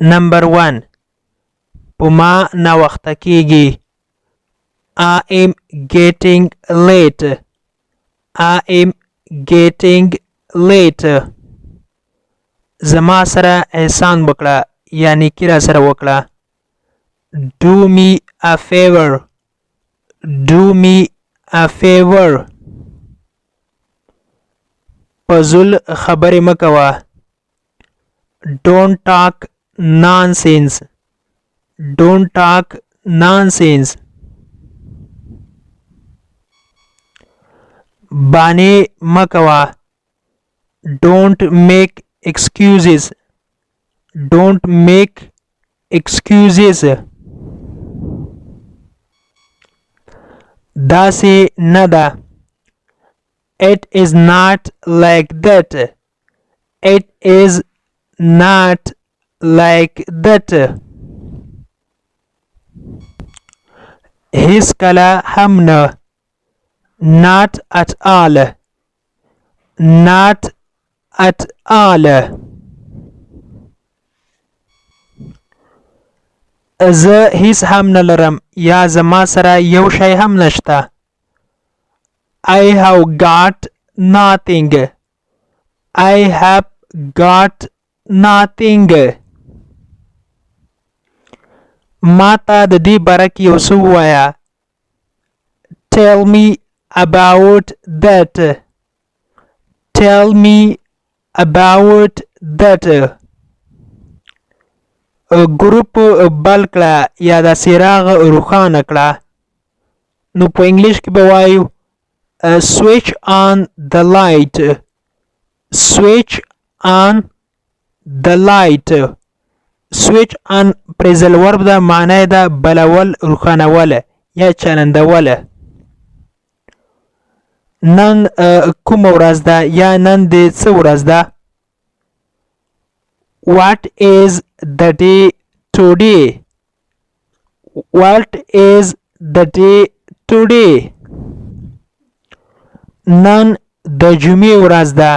نمبر 1 په ما ناوخته کیږي. I am getting late. I am getting late. زما سره احسان وکړه یا نیکی را سره وکړه. Do me a favor. Do me a favor. پزول خبرې مه کوه. Don't talk nonsense. Don't talk nonsense. بانې مه کوه. Don't make excuses. Don't make excuses. داسې نه ده. It is not like that. It is not like that. هیڅ کله هم نه. Not at all. Not at all. زه هیڅ هم نه لرم یا زما سره یو شی هم نشته. I have got nothing. I have got nothing. ما ته د دې باره کې یو څه ووایه. Tell me about that. Tell me about that. ګروپ بل کړه یا د څراغ روښانه کړه. نو په انګلیش کې به وایو switch on the light. Switch on the light. Switch on phrasal verb ده معنی ده بلول روښانول یا چلندول. نن کومه ورځ ده یا نن د څه ورځ ده. What is the day today? What is the day today? نن د جمعې ورځ ده.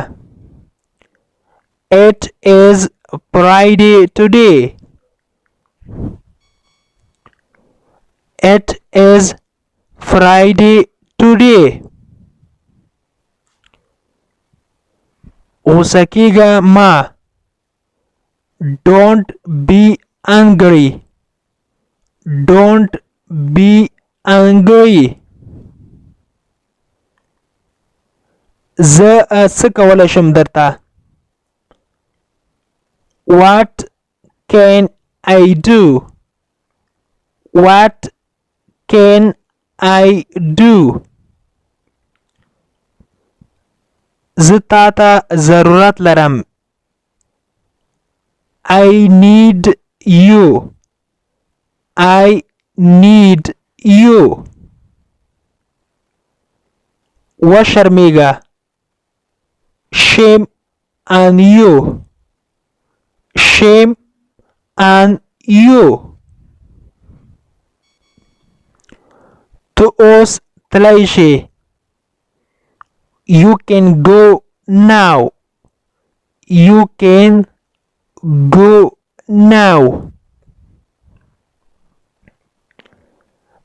It is Friday today. It is Friday today. غوسه کیږه ما. Don't be angry. Don't be angry. زه څه کولی شم درته. What can I do? What can I do? زه تا ته ضرورت لرم. I need you. I need you. وشرمیږه. Shame on you. Shame on you. ته اوس تللی شې. You can go now. You can go now.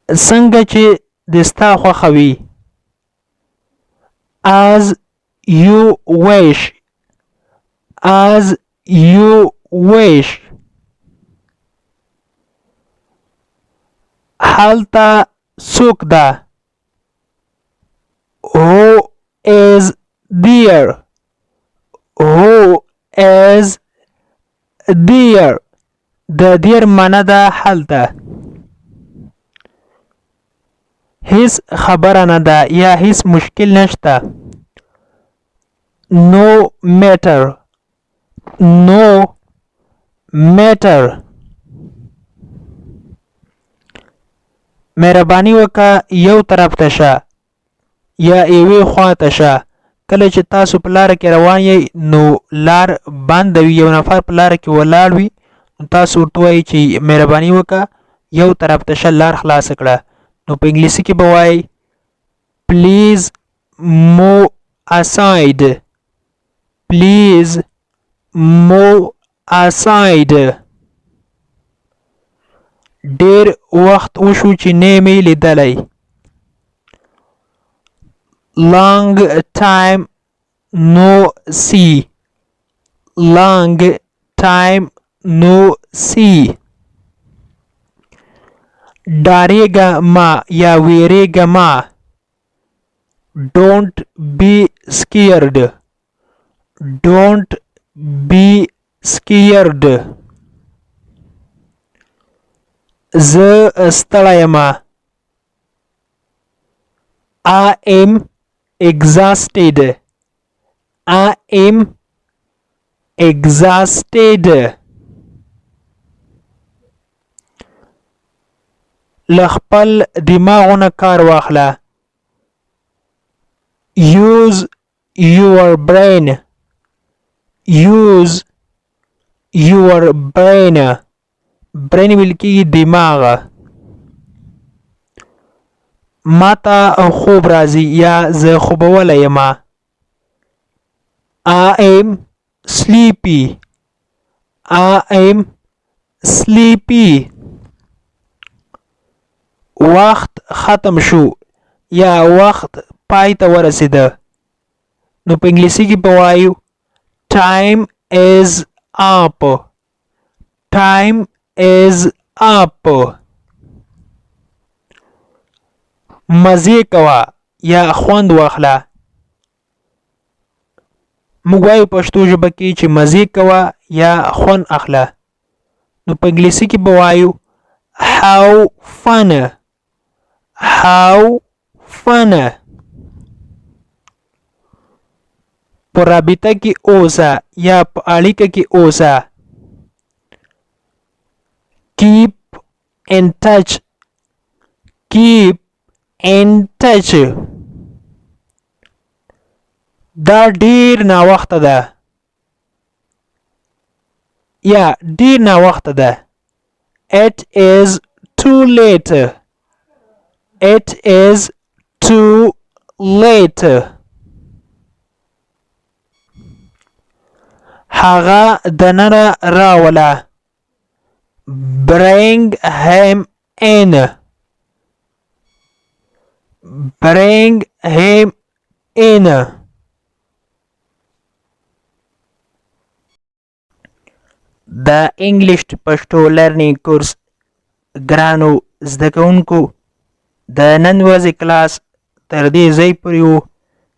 څنګه چې د ستا خوښه وي. As you wish. As you wish. هلته څوک ده. Who is there? Who is there? د there معنی ده هلته. هیڅ خبره نه ده یا هیڅ مشکل نشته. No matter. No matter. مهرباني وکړه یو طرف ته شه یا یوې خوا ته شه. کله چې تاسو په لاره کې روان یې نو لار بنده وي یو نفر په لاره کې ولاړ وي نو تاسو ورته وایئ چې مهرباني وکړه یو طرف ته شه لار خلاصه کړه. نو په انګلیسي کې به وایي please move aside. Please move aside. ډېر وخت وشو چې نه مې لیدلی. long time no see. long time no see. ډارېږه مه یا وېرېږه مه. don't be scared. don't be scared. زه ستړی یم. I am exhausted. I am exhausted. له خپل دماغونه کار واخله. use your brain. use your brain. brain ویل کېږي دماغ. ماته خوب راځي یا زه خوبولی یم. I am sleepy. I am sleepy. وخت ختم شو یا وخت پای ته ورسېده. نو په انګلیسي کې به وایو time is up. time is up. مزې کوه یا خوند واخله. موږ وایو پښتو ژبه کې چې مزې کوه یا خوند اخله. نو په انګلیسي کې به وایو have fun. have fun. په رابطه کې اوسه یا په اړیکه کې اوسه. keep in touch. keep in touch. دا ډیر ناوخته ده یا ډیر ناوخته ده. it is too late. it is too late. هغه دننه راوله. bring him in. bring him in. د انګلیش پښتو لرنینګ کورس ګرانو زده کوونکو د نن ورځې کلاس تر دې ځای پورې و.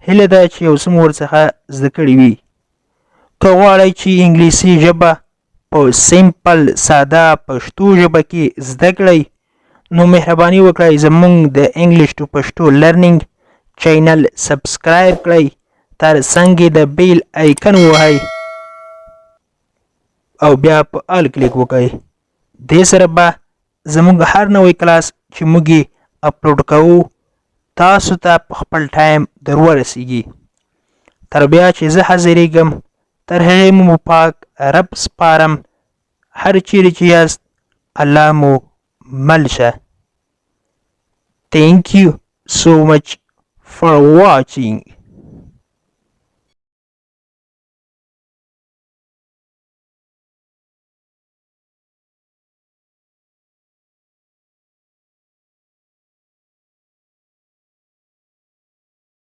هیله ده چې یو څه مو ورڅخه زده کړي وي. که غواړئ چې انګلیسي ژبه په سمپل ساده پښتو ژبه کې زده کړئ نو مهرباني وکړئ زموږ د انګلیش ټو پښتو لرنینګ چینل سبسکرایب کړئ. تر څنګ د بیل آیکن ووهئ او بیا په آل کلیک وکړئ. دې سره به زموږ هر نوی کلاس چې موږ یې اپلوډ کوو تاسو ته په خپل ټایم در ورسیږي. تر بیا چې زه حاضرېږم تر هغې مو پاک رب سپارم. هر چیرې چې یاست الله مو مل شه. Thank you so much for watching.